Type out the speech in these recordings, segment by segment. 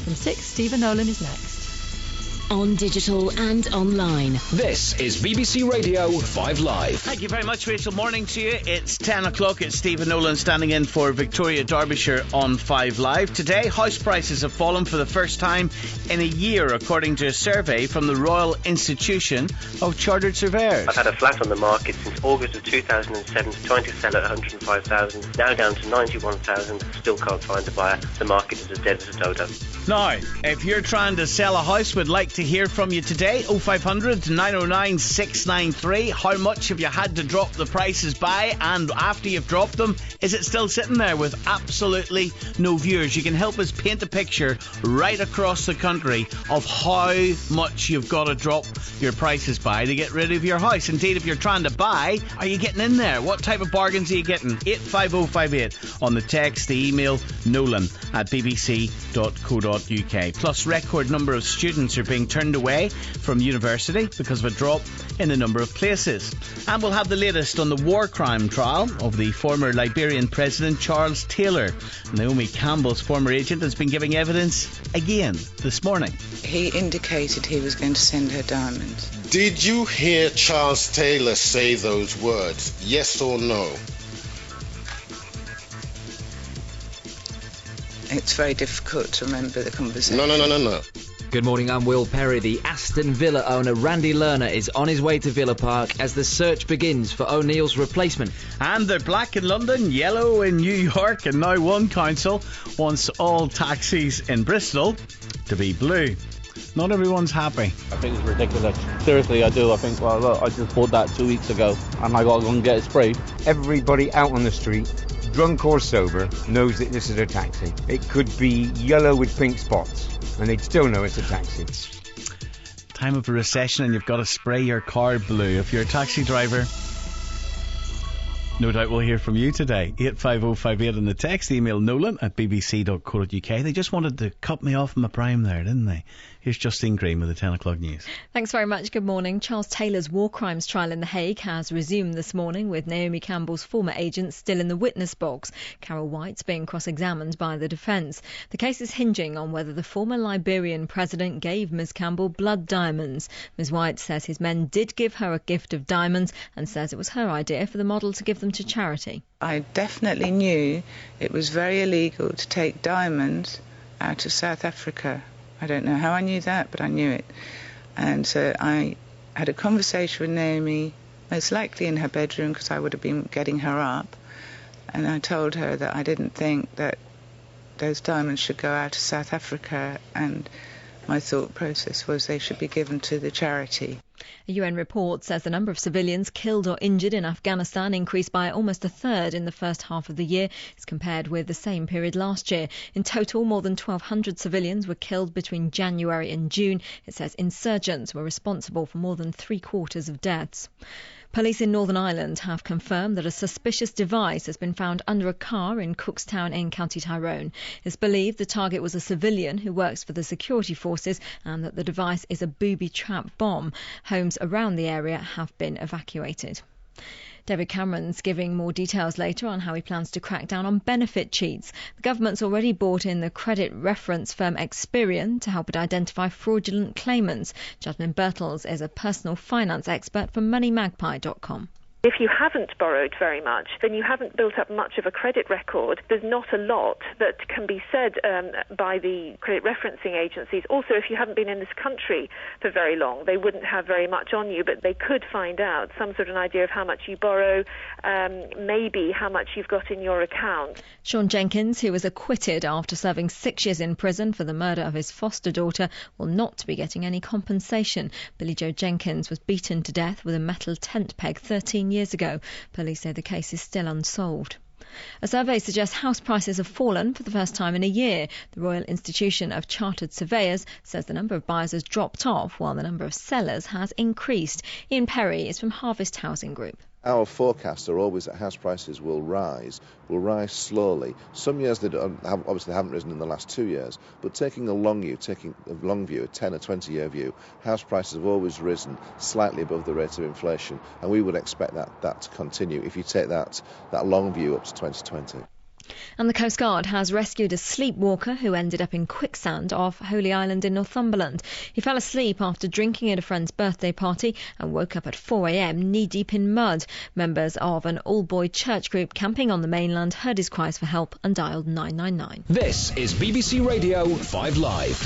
from 6. Stephen Nolan is next. On digital and online. This is BBC Radio 5 Live. Thank you very much, Rachel. Morning to you. It's 10 o'clock. It's Stephen Nolan standing in for Victoria Derbyshire on 5 Live. Today, house prices have fallen for the first time in a year, according to a survey from the Royal Institution of Chartered Surveyors. I've had a flat on the market since August of 2007, trying to sell at 105,000, now down to 91,000. Still can't find a buyer. The market is as dead as a dodo. Now, if you're trying to sell a house, we'd like to hear from you today. 0500 909 693. How much have you had to drop the prices by? And after you've dropped them, is it still sitting there with absolutely no viewers? You can help us paint a picture right across the country of how much you've got to drop your prices by to get rid of your house. Indeed, if you're trying to buy, are you getting in there? What type of bargains are you getting? 85058 on the text, the email, nolan@bbc.co.uk. Plus, record number of students are being turned away from university because of a drop in the number of places. And we'll have the latest on the war crime trial of the former Liberian President Charles Taylor. Naomi Campbell's former agent has been giving evidence again this morning. He indicated he was going to send her diamonds. Did you hear Charles Taylor say those words? Yes or no? It's very difficult to remember the conversation. No. Good morning, I'm Will Perry. The Aston Villa owner Randy Lerner is on his way to Villa Park as the search begins for O'Neill's replacement. And they're black in London, yellow in New York, and now one council wants all taxis in Bristol to be blue. Not everyone's happy. I think it's ridiculous. Seriously, I do. I think, well, look, I just bought that 2 weeks ago and I got to go and get it sprayed. Everybody out on the street, drunk or sober, knows that this is a taxi. It could be yellow with pink spots, and they'd still know it's a taxi. Time of a recession and you've got to spray your car blue. If you're a taxi driver, no doubt we'll hear from you today. 85058 on the text, email nolan@bbc.co.uk. They just wanted to cut me off my prime there, didn't they? Here's Justine Green with the 10 o'clock news. Thanks very much. Good morning. Charles Taylor's war crimes trial in The Hague has resumed this morning, with Naomi Campbell's former agent still in the witness box. Carol White's being cross-examined by the defence. The case is hinging on whether the former Liberian president gave Ms Campbell blood diamonds. Ms White says his men did give her a gift of diamonds and says it was her idea for the model to give them to charity. I definitely knew it was very illegal to take diamonds out of South Africa. I don't know how I knew that, but I knew it. And so I had a conversation with Naomi, most likely in her bedroom, because I would have been getting her up. And I told her that I didn't think that those diamonds should go out of South Africa, and my thought process was they should be given to the charity. A UN report says the number of civilians killed or injured in Afghanistan increased by almost a third in the first half of the year as compared with the same period last year. In total, more than 1,200 civilians were killed between January and June. It says insurgents were responsible for more than 3/4 of deaths. Police in Northern Ireland have confirmed that a suspicious device has been found under a car in Cookstown in County Tyrone. It's believed the target was a civilian who works for the security forces and that the device is a booby-trap bomb. Homes around the area have been evacuated. David Cameron's giving more details later on how he plans to crack down on benefit cheats. The government's already brought in the credit reference firm Experian to help it identify fraudulent claimants. Jasmine Birtles is a personal finance expert from moneymagpie.com. If you haven't borrowed very much, then you haven't built up much of a credit record. There's not a lot that can be said by the credit referencing agencies. Also, if you haven't been in this country for very long, they wouldn't have very much on you, but they could find out some sort of an idea of how much you borrow, maybe how much you've got in your account. Sean Jenkins, who was acquitted after serving 6 years in prison for the murder of his foster daughter, will not be getting any compensation. Billy Joe Jenkins was beaten to death with a metal tent peg 13 years ago. Police say the case is still unsolved. A survey suggests house prices have fallen for the first time in a year. The Royal Institution of Chartered Surveyors says the number of buyers has dropped off while the number of sellers has increased. Ian Perry is from Harvest Housing Group. Our forecasts are always that house prices will rise slowly. Some years they obviously haven't risen in the last 2 years, but taking a long view, a 10 or 20 year view, house prices have always risen slightly above the rate of inflation, and we would expect that to continue if you take that long view up to 2020. And the Coast Guard has rescued a sleepwalker who ended up in quicksand off Holy Island in Northumberland. He fell asleep after drinking at a friend's birthday party and woke up at 4 a.m. knee-deep in mud. Members of an all-boy church group camping on the mainland heard his cries for help and dialed 999. This is BBC Radio 5 Live.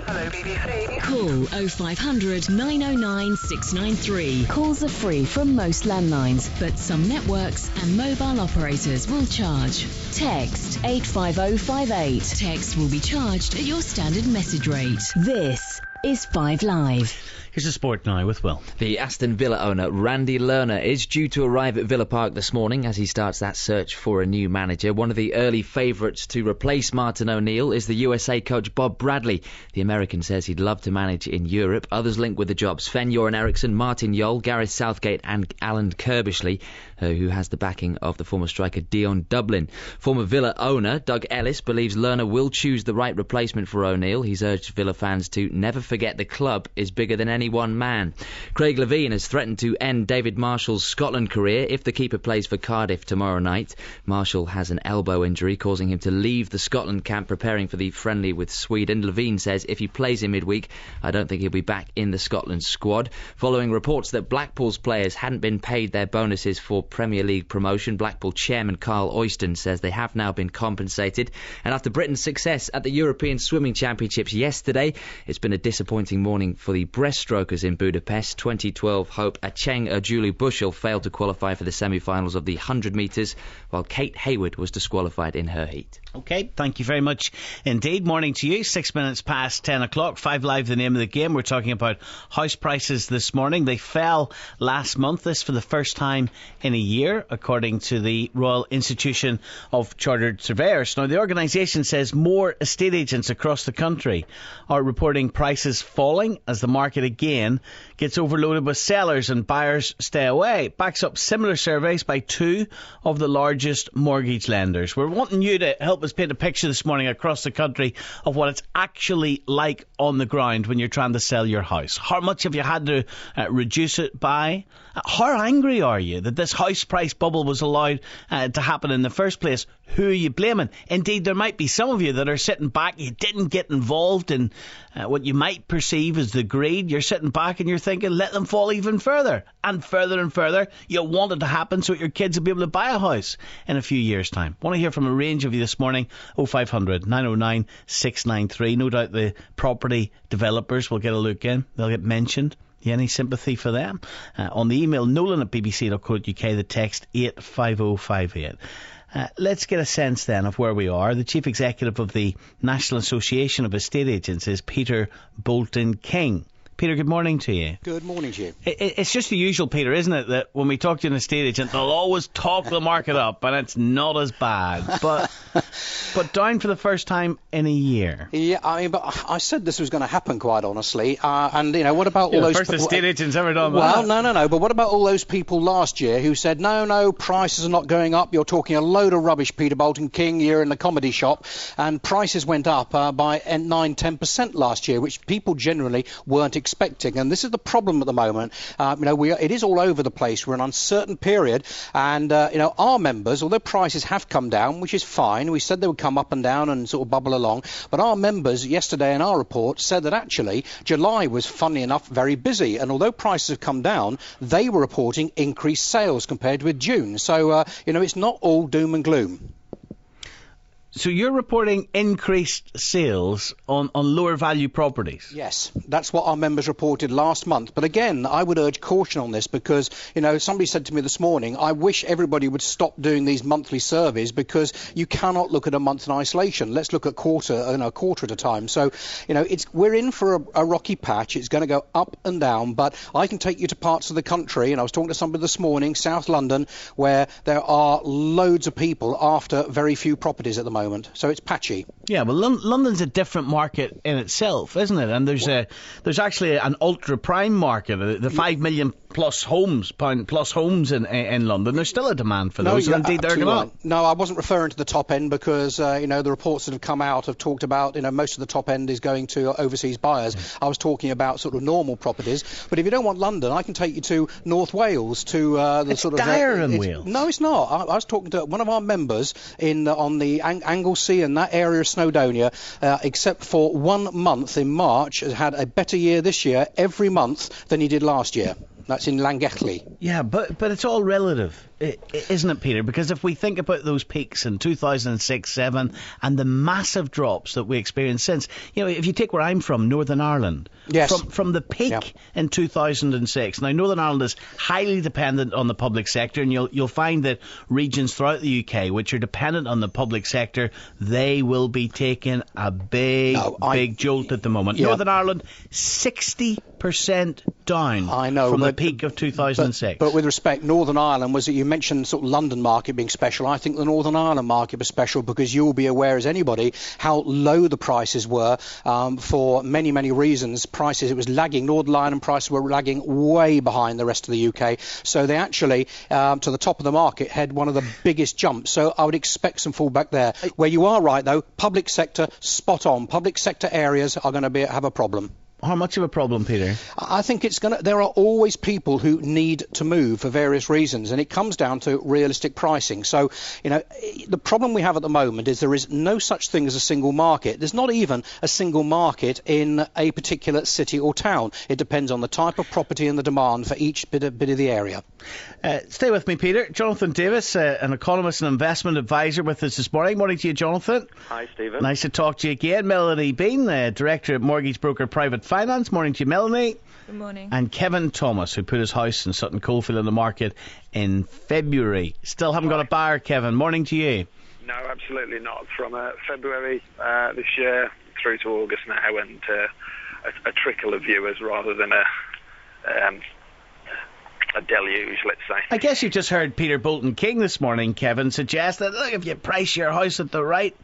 Hello, BBC. Call 0500 909 693. Calls are free from most landlines, but some networks and mobile operators will charge. Text 85058. Text will be charged at your standard message rate. This is 5 Live. Here's the sport now with Will. The Aston Villa owner, Randy Lerner, is due to arrive at Villa Park this morning as he starts that search for a new manager. One of the early favourites to replace Martin O'Neill is the USA coach Bob Bradley. The American says he'd love to manage in Europe. Others linked with the jobs: Sven-Göran Eriksson, Martin Jol, Gareth Southgate and Alan Kirbishley, who has the backing of the former striker Dion Dublin. Former Villa owner Doug Ellis believes Lerner will choose the right replacement for O'Neill. He's urged Villa fans to never forget the club is bigger than any one man. Craig Levein has threatened to end David Marshall's Scotland career if the keeper plays for Cardiff tomorrow night. Marshall has an elbow injury causing him to leave the Scotland camp preparing for the friendly with Sweden. Levein says if he plays in midweek, I don't think he'll be back in the Scotland squad. Following reports that Blackpool's players hadn't been paid their bonuses for Premier League promotion, Blackpool chairman Carl Oyston says they have now been compensated. And after Britain's success at the European Swimming Championships yesterday, it's been a disappointing morning for the breaststrokers in Budapest. 2012 hope Acheng Ojulu Bushell failed to qualify for the semi-finals of the 100 metres, while Kate Hayward was disqualified in her heat. OK, thank you very much indeed. Morning to you. 6 minutes past 10 o'clock. 5 Live, the name of the game. We're talking about house prices this morning. They fell last month. This for the first time in a year, according to the Royal Institution of Chartered Surveyors. Now, the organisation says more estate agents across the country are reporting prices falling as the market again gets overloaded with sellers and buyers stay away. Backs up similar surveys by two of the largest mortgage lenders. We're wanting you to help us paint a picture this morning across the country of what it's actually like on the ground when you're trying to sell your house. How much have you had to reduce it by? How angry are you that this house price bubble was allowed to happen in the first place? Who are you blaming? Indeed, there might be some of you that are sitting back. You didn't get involved in what you might perceive as the greed. You're sitting back and you're thinking, let them fall even further and further and further. You want it to happen so your kids will be able to buy a house in a few years' time. Want to hear from a range of you this morning. 0500 909 693. No doubt the property developers will get a look in. They'll get mentioned. Any sympathy for them? On the email nolan@bbc.co.uk, the text 85058. Let's get a sense then of where we are. The Chief Executive of the National Association of Estate Agents is Peter Bolton King. Peter, good morning to you. Good morning to you. It's just the usual, Peter, isn't it, that when we talk to an estate agent, they'll always talk the market up, and it's not as bad. But down for the first time in a year. Yeah, I mean, but I said this was going to happen, quite honestly. And, you know, what about all those... First estate agents ever done that. Well, no. But what about all those people last year who said, no, prices are not going up. You're talking a load of rubbish, Peter Bolton King. You're in the comedy shop. And prices went up by 9-10% last year, which people generally weren't expecting. And this is the problem at the moment. It is all over the place. We're in an uncertain period. And, our members, although prices have come down, which is fine, we said they would come up and down and sort of bubble along. But our members yesterday in our report said that actually July was, funnily enough, very busy. And although prices have come down, they were reporting increased sales compared with June. So, it's not all doom and gloom. So you're reporting increased sales on lower value properties? Yes, that's what our members reported last month. But again, I would urge caution on this because, somebody said to me this morning, I wish everybody would stop doing these monthly surveys because you cannot look at a month in isolation. Let's look at a quarter at a time. So, we're in for a rocky patch. It's going to go up and down. But I can take you to parts of the country, and I was talking to somebody this morning, South London, where there are loads of people after very few properties at the moment. So it's patchy. Yeah, well, London's a different market in itself, isn't it? And there's actually an ultra prime market, the 5 million plus homes in London. There's still a demand for those, and indeed they're going up. No, I wasn't referring to the top end because the reports that have come out have talked about most of the top end is going to overseas buyers. I was talking about sort of normal properties. But if you don't want London, I can take you to North Wales to it's dire in Wales. No, it's not. I was talking to one of our members on the Anglesey and that area of Snowdonia, except for 1 month in March, has had a better year this year every month than he did last year. That's in Llangollen. Yeah, but it's all relative, isn't it, Peter? Because if we think about those peaks in 2006-07 and the massive drops that we experienced since, if you take where I'm from, Northern Ireland, yes, from the peak in 2006. Now, Northern Ireland is highly dependent on the public sector, and you'll find that regions throughout the UK which are dependent on the public sector, they will be taking a big jolt at the moment. Yeah. Northern Ireland, 60% down. I know, from the peak of 2006. But with respect, Northern Ireland was that you mentioned sort of London market being special. I think the Northern Ireland market was special because you'll be aware as anybody how low the prices were for many, many reasons. It was lagging. Northern Ireland prices were lagging way behind the rest of the UK. So they actually, to the top of the market, had one of the biggest jumps. So I would expect some fallback there. Where you are right, though, public sector, spot on. Public sector areas are going to have a problem. How much of a problem, Peter? I think there are always people who need to move for various reasons, and it comes down to realistic pricing. So, the problem we have at the moment is there is no such thing as a single market. There's not even a single market in a particular city or town. It depends on the type of property and the demand for each bit of the area. Stay with me, Peter. Jonathan Davis, an economist and investment advisor with us this morning. Morning to you, Jonathan. Hi, Stephen. Nice to talk to you again. Melanie Bean, Director at Mortgage Broker Private Finance. Morning to you, Melanie. Good morning. And Kevin Thomas, who put his house in Sutton Coldfield on the market in February. Still haven't got a buyer, Kevin. Morning to you. No, absolutely not. From February this year through to August now, and a trickle of viewers rather than a deluge, let's say. I guess you just heard Peter Bolton King this morning, Kevin, suggest that look, if you price your house at the right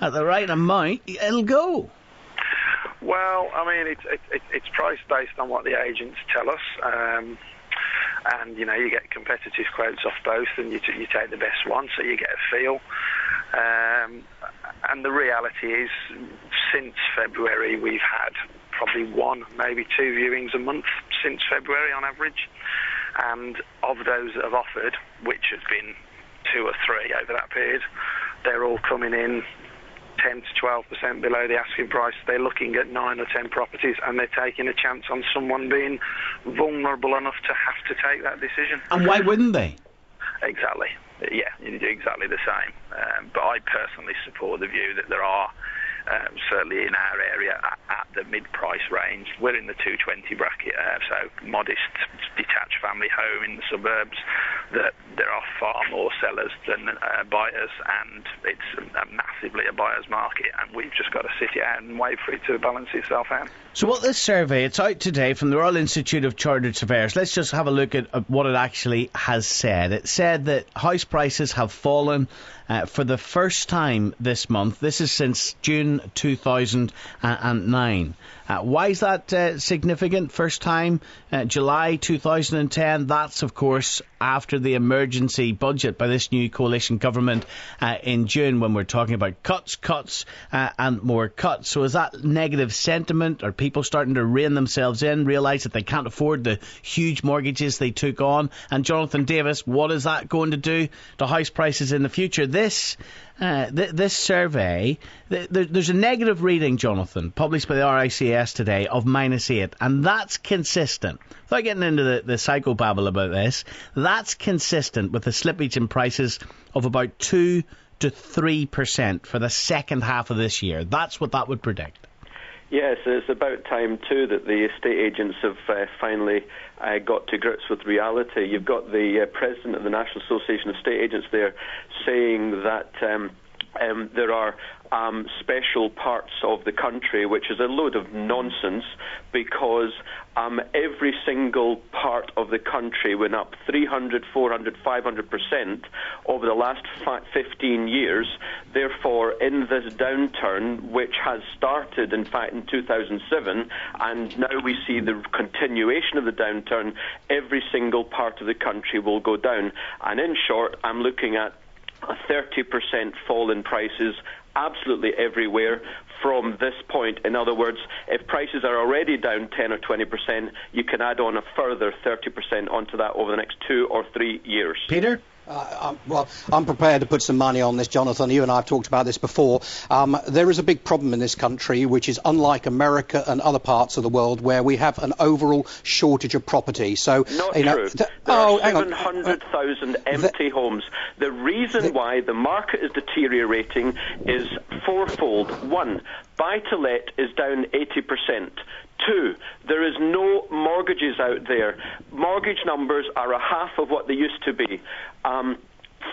amount, it'll go. Well, I mean, it's priced based on what the agents tell us, and you get competitive quotes off both, and you take the best one, so you get a feel. And the reality is, since February, we've had probably 1, maybe 2 viewings a month since February on average. And of those that have offered, which has been 2 or 3 over that period, they're all coming in 10 to 12% below the asking price. They're looking at 9 or 10 properties, and they're taking a chance on someone being vulnerable enough to have to take that decision. And why wouldn't they? Exactly. Yeah, you do exactly the same. But I personally support the view that there are, certainly in our area, at the mid-price range. We're in the 220 bracket, so modest detached family home in the suburbs, that there are far more sellers than buyers, and it's massively a buyer's market, and we've just got to sit it out and wait for it to balance itself out. So what this survey, it's out today from the Royal Institute of Chartered Surveyors. Let's just have a look at what it actually has said. It said that house prices have fallen for the first time this month. This is since June 2009. Why is that significant? First time, July 2010. That's, of course, after the emergency budget by this new coalition government in June, when we're talking about cuts, and more cuts. So is that negative sentiment? Are people starting to rein themselves in, realise that they can't afford the huge mortgages they took on? And Jonathan Davis, what is that going to do to house prices in the future? This survey, there's a negative reading, Jonathan, published by the RICS today of -8, and that's consistent. Without getting into the psychobabble about this, that's consistent with the slippage in prices of about 2 to 3% for the second half of this year. That's what that would predict. Yes, it's about time too that the estate agents have finally got to grips with reality. You've got the president of the National Association of Estate Agents there saying that there are special parts of the country which is a load of nonsense, because every single part of the country went up 300, 400, 500% over the last 15 years. Therefore, in this downturn, which has started, in fact, in 2007, and now we see the continuation of the downturn, every single part of the country will go down. And in short, I'm looking at a 30% fall in prices absolutely everywhere from this point. In other words, if prices are already down 10 or 20%, you can add on a further 30% onto that over the next 2 or 3 years. Peter? Well, I'm prepared to put some money on this, Jonathan. You and I have talked about this before. There is a big problem in this country, which is unlike America and other parts of the world, where we have an overall shortage of property. So, not true. There are 700,000 empty homes. The reason why the market is deteriorating is fourfold. One, buy-to-let is down 80%. 2, there is no mortgages out there. Mortgage numbers are a half of what they used to be.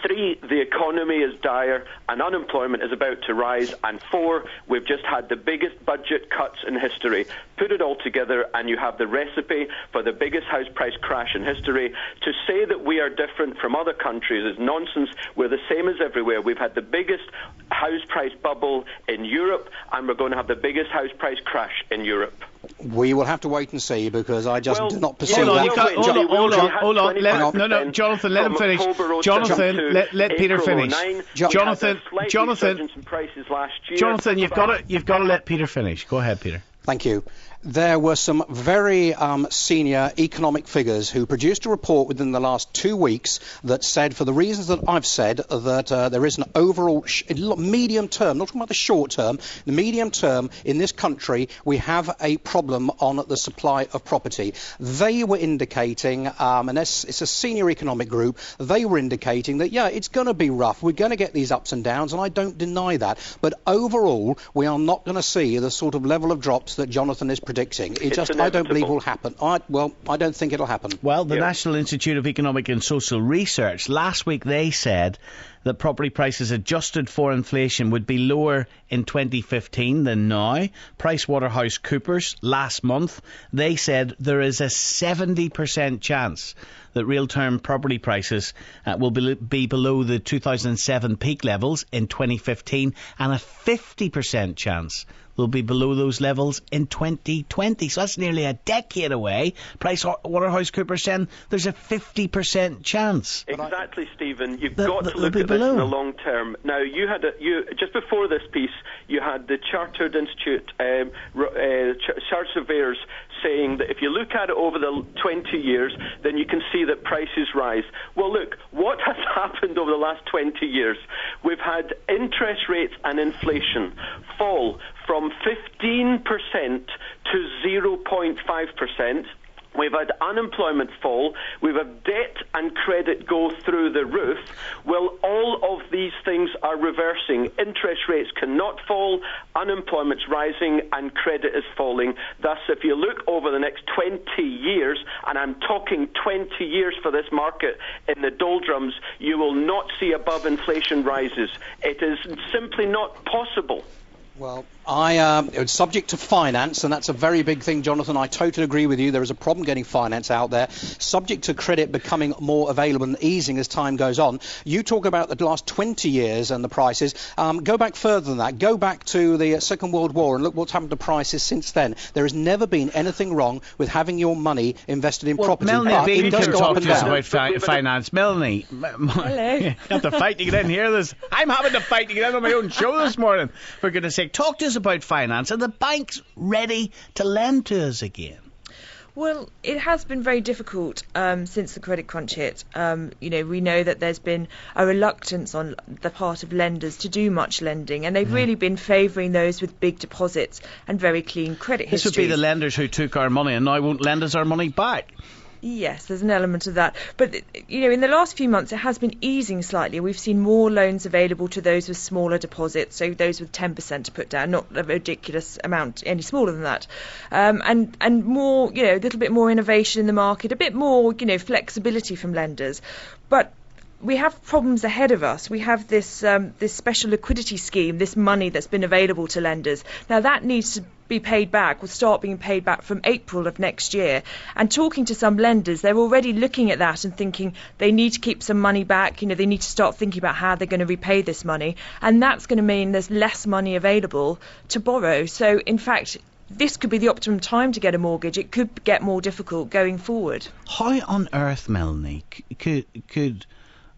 3, the economy is dire and unemployment is about to rise. And 4, we've just had the biggest budget cuts in history. Put it all together and you have the recipe for the biggest house price crash in history. To say that we are different from other countries is nonsense. We're the same as everywhere. We've had the biggest house price bubble in Europe, and we're going to have the biggest house price crash in Europe. We will have to wait and see, because I just do not pursue hold that. Hold on. Jonathan, let him finish. Jonathan, let Peter finish. Jonathan, you've got to let Peter finish. Go ahead, Peter. Thank you. There were some very senior economic figures who produced a report within the last 2 weeks that said, for the reasons that I've said, that there is an overall medium term, not talking about the short term, the medium term in this country, we have a problem on the supply of property. They were indicating, and it's a senior economic group, they were indicating that, yeah, it's going to be rough. We're going to get these ups and downs, and I don't deny that. But overall, we are not going to see the sort of level of drops that Jonathan is predicting. I don't believe will happen. I don't think it'll happen. Well, the National Institute of Economic and Social Research, last week they said that property prices adjusted for inflation would be lower in 2015 than now. PricewaterhouseCoopers last month, they said there is a 70% chance that real-term property prices will be below the 2007 peak levels in 2015, and a 50% chance will be below those levels in 2020. So that's nearly a decade away. PricewaterhouseCoopers saying there's a 50% chance. Exactly, Stephen. You've got to look at this in the long term. Now, you had just before this piece, you had the Chartered Institute, Chartered Surveyors saying that if you look at it over the 20 years, then you can see that prices rise. Well, look, what has happened over the last 20 years? We've had interest rates and inflation fall from 15% to 0.5%. We've had unemployment fall. We've had debt and credit go through the roof. Well, all of these things are reversing. Interest rates cannot fall, unemployment's rising, and credit is falling. Thus, if you look over the next 20 years, and I'm talking 20 years for this market in the doldrums, you will not see above inflation rises. It is simply not possible. Well, it's subject to finance, and that's a very big thing, Jonathan. I totally agree with you. There is a problem getting finance out there, subject to credit becoming more available and easing as time goes on. You talk about the last 20 years and the prices. Go back further than that. Go back to the Second World War and look what's happened to prices since then. There has never been anything wrong with having your money invested in property. Melanie Bean can talk to us about finance. Melanie. Hello. You have to fight to get in here. I'm having to fight to get in on my own show this morning. For goodness sake, talk to us about finance. Are the banks ready to lend to us again? Well, it has been very difficult since the credit crunch hit. We know that there's been a reluctance on the part of lenders to do much lending, and they've really been favouring those with big deposits and very clean credit histories. This would be the lenders who took our money and now won't lend us our money back. Yes, there's an element of that. But, in the last few months, it has been easing slightly. We've seen more loans available to those with smaller deposits, so those with 10% to put down, not a ridiculous amount any smaller than that. And more, a little bit more innovation in the market, a bit more, flexibility from lenders. But we have problems ahead of us. We have this special liquidity scheme, this money that's been available to lenders. Now that needs to be paid back, will start being paid back from April of next year. And talking to some lenders, they're already looking at that and thinking they need to keep some money back. They need to start thinking about how they're going to repay this money. And that's going to mean there's less money available to borrow. So, in fact, this could be the optimum time to get a mortgage. It could get more difficult going forward. How on earth, Melanie, could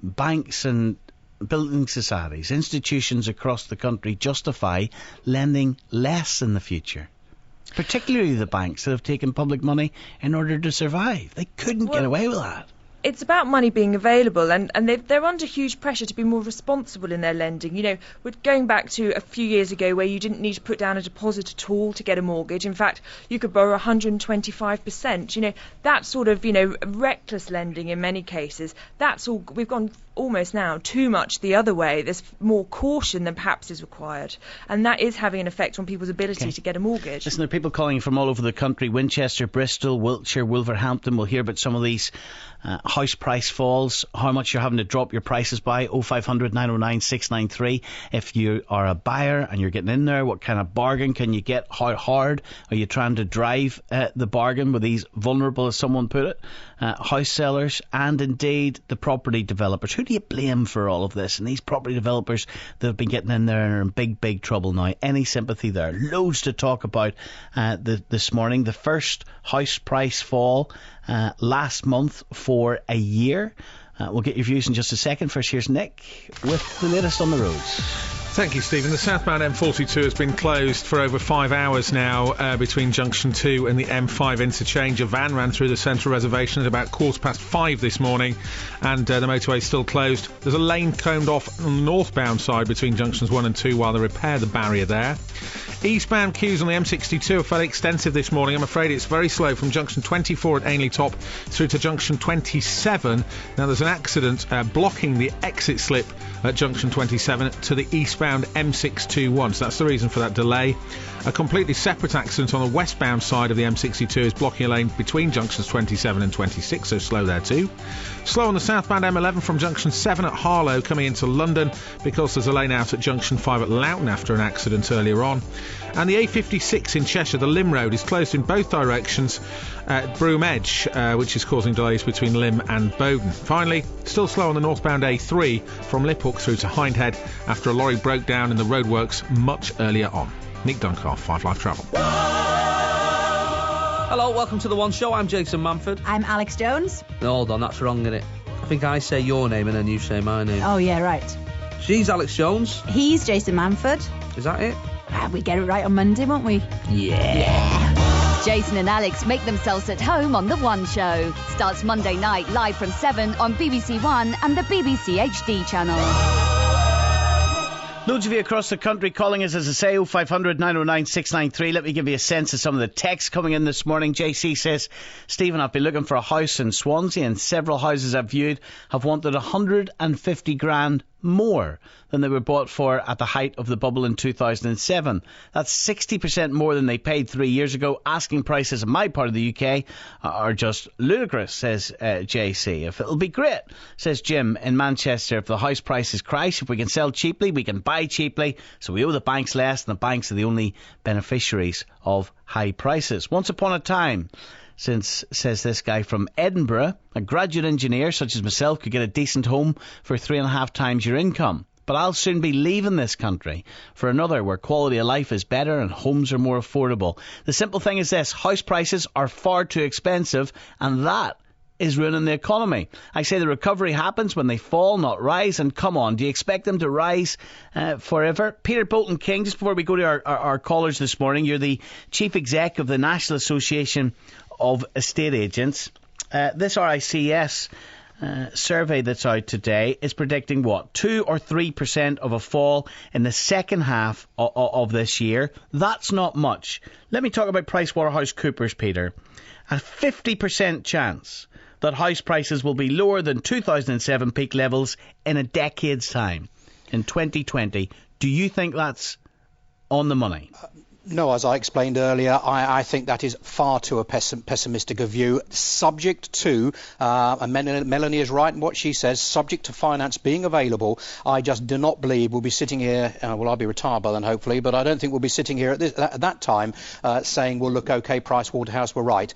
banks and building societies, institutions across the country justify lending less in the future? Particularly the banks that have taken public money in order to survive. They couldn't get away with that. It's about money being available, and they're under huge pressure to be more responsible in their lending. We're going back to a few years ago where you didn't need to put down a deposit at all to get a mortgage. In fact, you could borrow 125%. That sort of, reckless lending in many cases. That's all. We've gone almost now too much the other way. There's more caution than perhaps is required, and that is having an effect on people's ability to get a mortgage. Listen, there are people calling from all over the country: Winchester, Bristol, Wiltshire, Wolverhampton. We'll hear about some of these house price falls, how much you're having to drop your prices by. 0500 909 693. If you are a buyer and you're getting in there, what kind of bargain can you get? How hard are you trying to drive the bargain with these vulnerable, as someone put it, house sellers and indeed the property developers? Who do you blame for all of this? And these property developers that have been getting in there and are in big trouble now. Any sympathy there? Loads to talk about this morning. The first house price fall last month for a year. We'll get your views in just a second. First, here's Nick with the latest on the roads. Thank you, Stephen. The southbound M42 has been closed for over 5 hours now between Junction 2 and the M5 interchange. A van ran through the central reservation at about 5:15 this morning, and the motorway is still closed. There's a lane combed off on the northbound side between Junctions 1 and 2 while they repair the barrier there. Eastbound queues on the M62 are fairly extensive this morning. I'm afraid it's very slow from Junction 24 at Ainley Top through to Junction 27. Now, there's an accident blocking the exit slip at Junction 27 to the eastbound M621. So that's the reason for that delay. A completely separate accident on the westbound side of the M62 is blocking a lane between Junctions 27 and 26, so slow there too. Slow on the southbound M11 from Junction 7 at Harlow coming into London because there's a lane out at Junction 5 at Loughton after an accident earlier on. And the A56 in Cheshire, the Lymm Road, is closed in both directions at Broome Edge, which is causing delays between Lymm and Bowden. Finally, still slow on the northbound A3 from Liphook through to Hindhead after a lorry broke down in the roadworks much earlier on. Nick Duncalf, 5 Live Travel. Hello, welcome to The One Show. I'm Jason Manford. I'm Alex Jones. No, hold on, that's wrong, innit? I think I say your name and then you say my name. Oh, yeah, right. She's Alex Jones. He's Jason Manford. Is that it? We get it right on Monday, won't we? Yeah. Jason and Alex make themselves at home on The One Show. Starts Monday night live from 7 on BBC One and the BBC HD channel. Loads of you across the country calling us, as I say, 0500 909 693. Let me give you a sense of some of the texts coming in this morning. JC says, Stephen, I've been looking for a house in Swansea and several houses I've viewed have wanted 150 grand more than they were bought for at the height of the bubble in 2007. That's 60% more than they paid 3 years ago. Asking prices in my part of the UK are just ludicrous, says JC. If it'll be great, says Jim in Manchester, if the house prices crash, if we can sell cheaply, we can buy cheaply, so we owe the banks less, and the banks are the only beneficiaries of high prices. Once upon a time, says this guy from Edinburgh, a graduate engineer such as myself could get a decent home for 3.5 times your income. But I'll soon be leaving this country for another where quality of life is better and homes are more affordable. The simple thing is this: house prices are far too expensive, and that is ruining the economy. I say the recovery happens when they fall, not rise. And come on, do you expect them to rise forever? Peter Bolton King, just before we go to our callers this morning, you're the chief exec of the National Association of Estate Agents. This RICS survey that's out today is predicting what, 2 or 3% of a fall in the second half of this year. That's not much. Let me talk about PricewaterhouseCoopers, Peter. A 50% chance that house prices will be lower than 2007 peak levels in a decade's time, in 2020. Do you think that's on the money? No, as I explained earlier, I think that is far too pessimistic a view. Subject to, and Melanie is right in what she says, subject to finance being available, I just do not believe we'll be sitting here, well, I'll be retired by then hopefully, but I don't think we'll be sitting here at that time saying, well, look, OK, Pricewaterhouse were right.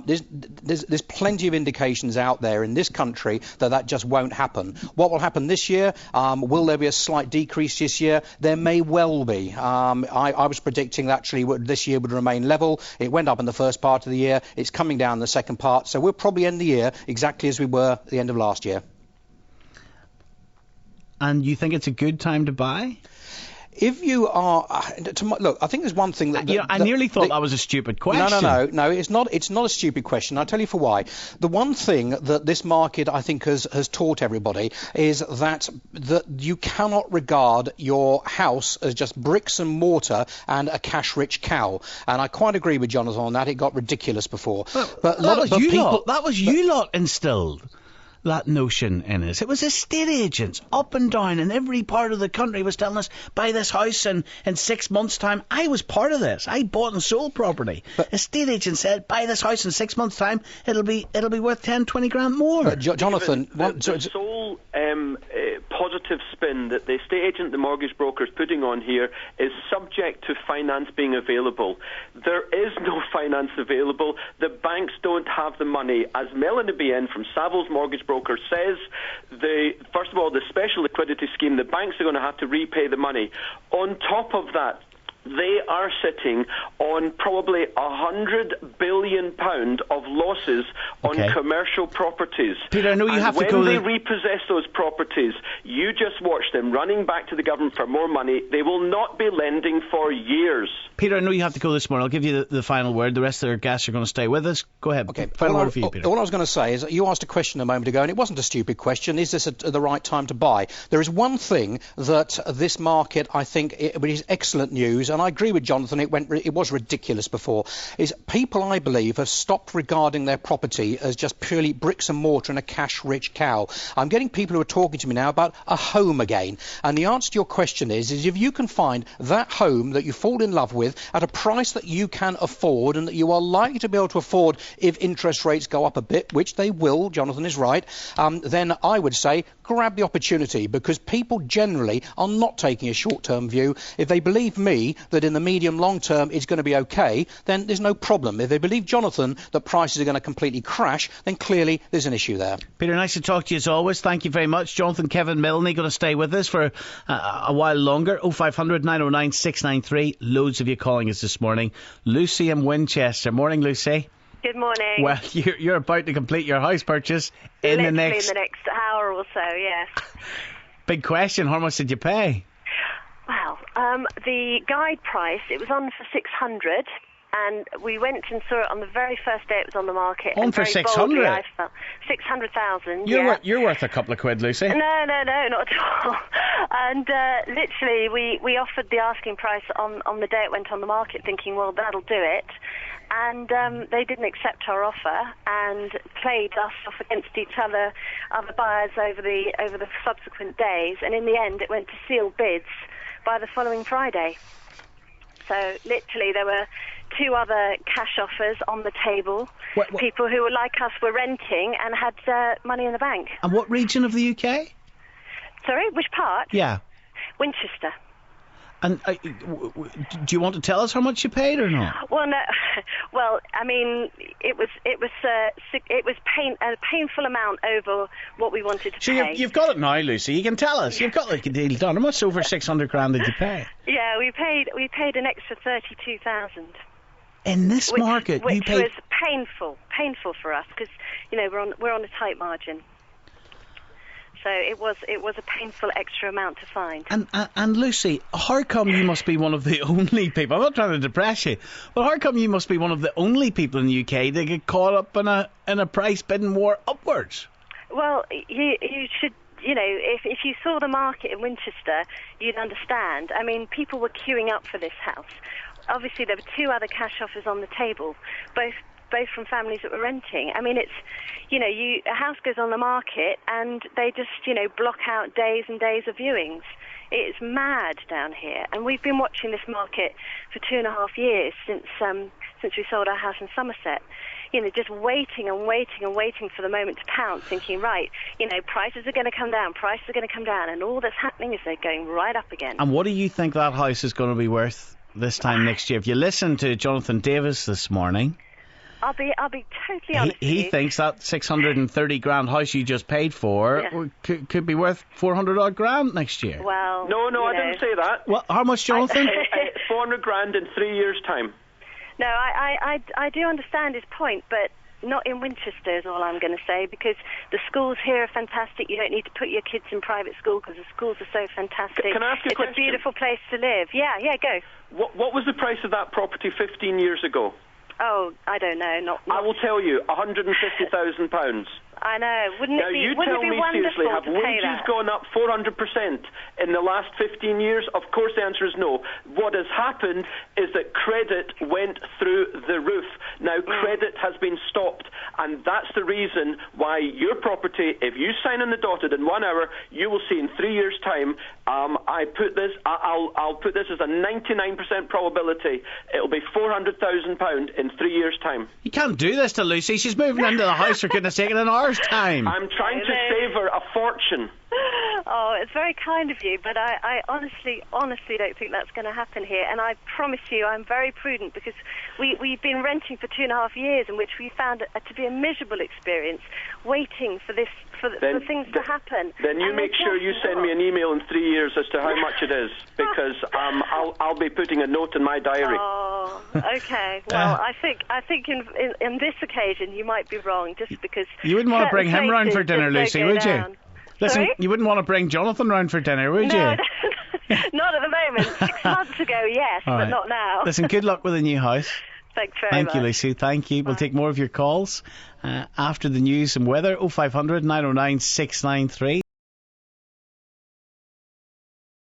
There's plenty of indications out there in this country that just won't happen. What will happen this year? Will there be a slight decrease this year? There may well be. I was predicting that actually this year would remain level. It went up in the first part of the year. It's coming down in the second part. So we'll probably end the year exactly as we were at the end of last year. And you think it's a good time to buy? If you are, look, I think there's one thing that... I nearly thought that was a stupid question. No, it's not. It's not a stupid question. I'll tell you for why. The one thing that this market, I think, has taught everybody is that you cannot regard your house as just bricks and mortar and a cash-rich cow. And I quite agree with Jonathan on that. It got ridiculous before. But that was you lot instilled that notion in us. It was estate agents up and down in every part of the country was telling us, buy this house in 6 months' time. I was part of this. I bought and sold property. Estate agents said, buy this house in 6 months' time. It'll be worth 10, 20 grand more. Jonathan, the sole positive spin that the estate agent, the mortgage broker is putting on here is subject to finance being available. There is no finance available. The banks don't have the money. As Melanie BN from Savills Mortgage Broker says, first of all, the special liquidity scheme, the banks are going to have to repay the money. On top of that, they are sitting on probably £100 billion of losses on commercial properties. Peter, I know you have to go... When they repossess those properties, you just watch them running back to the government for more money. They will not be lending for years. Peter, I know you have to go this morning. I'll give you the final word. The rest of our guests are going to stay with us. Go ahead. Okay. Final word for you, Peter. All I was going to say is that you asked a question a moment ago, and it wasn't a stupid question. Is this the right time to buy? There is one thing that this market, I think, which is excellent news, and I agree with Jonathan, it was ridiculous before, is people, I believe, have stopped regarding their property as just purely bricks and mortar and a cash-rich cow. I'm getting people who are talking to me now about a home again. And the answer to your question is if you can find that home that you fall in love with at a price that you can afford and that you are likely to be able to afford if interest rates go up a bit, which they will, Jonathan is right, then I would say grab the opportunity, because people generally are not taking a short-term view. If they believe me that in the medium long term it's going to be okay, then there's no problem. If they believe Jonathan that prices are going to completely crash, then clearly there's an issue there. Peter, nice to talk to you as always. Thank you very much. Jonathan, Kevin, Melanie going to stay with us for a while longer. 0500 909 693. Loads of you calling us this morning. Lucy in Winchester. Morning, Lucy. Good morning. Well, you're about to complete your house purchase in the next hour or so, yes. Big question, how much did you pay? Well, the guide price, it was on for 600, and we went and saw it on the very first day it was on the market. On for 600? 600,000, You're worth a couple of quid, Lucy. No, not at all. And literally, we offered the asking price on the day it went on the market, thinking, well, that'll do it. And they didn't accept our offer and played us off against each other buyers over the subsequent days. And in the end, it went to sealed bids by the following Friday. So literally, there were two other cash offers on the table. What? People who were like us were renting and had money in the bank. And what region of the UK? Sorry, which part? Yeah. Winchester. And do you want to tell us how much you paid or not? Well, no. Well, I mean, it was a painful amount over what we wanted to pay. So you've got it now, Lucy. You can tell us. You've got the deal done. How much over 600 grand did you pay? Yeah, we paid an extra 32,000. In this market, which you paid... was painful for us because we're on a tight margin. So it was a painful extra amount to find. And Lucy, how come you must be one of the only people? I'm not trying to depress you, but how come you must be one of the only people in the UK that get caught up in a price bidding war upwards? Well, you should. If you saw the market in Winchester, you'd understand. I mean, people were queuing up for this house. Obviously, there were two other cash offers on the table, both from families that were renting. I mean, it's, a house goes on the market and they just, block out days and days of viewings. It's mad down here, and we've been watching this market for 2.5 years since we sold our house in Somerset. You know, just waiting and waiting and waiting for the moment to pounce, thinking, right, you know, prices are going to come down, and all that's happening is they're going right up again. And what do you think that house is going to be worth this time next year? If you listen to Jonathan Davis this morning, I'll be totally honest. He thinks that 630 grand house you just paid for could be worth 400 odd grand next year. Well, no, I didn't say that. Well, how much, Jonathan? 400 grand in 3 years' time. No, I do understand his point, but not in Winchester is all I'm going to say, because the schools here are fantastic. You don't need to put your kids in private school because the schools are so fantastic. Can I ask you a question? It's a beautiful place to live. Yeah, go. What was the price of that property 15 years ago? Oh, I don't know. I will tell you, £150,000. I know. Wouldn't it be wonderful seriously, have to pay wages that? gone up 400% in the last 15 years? Of course the answer is no. What has happened is that credit went through the roof. Now credit has been stopped, and that's the reason why your property, if you sign on the dotted in 1 hour, you will see in 3 years' time, I'll put this as a 99% probability, it'll be £400,000 in 3 years' time. You can't do this to Lucy. She's moving into the house for goodness sake in an hour's time. I'm trying to save her a fortune. Oh, it's very kind of you, but I honestly don't think that's going to happen here. And I promise you, I'm very prudent, because we've been renting for 2.5 years, in which we found it to be a miserable experience, waiting for things to happen. Then you make sure you send me an email in 3 years as to how much it is, because I'll be putting a note in my diary. Oh, okay. Well, I think in this occasion you might be wrong, just because you wouldn't want to bring him round for dinner, Lucy, would you? Listen, Sorry? you wouldn't want to bring Jonathan round for dinner, would you? No, not at the moment. 6 months ago, yes, but not now. Listen, good luck with the new house. Thanks very much. Thank you, Lucy. Thank you. We'll take more of your calls after the news and weather. 0500 909 693.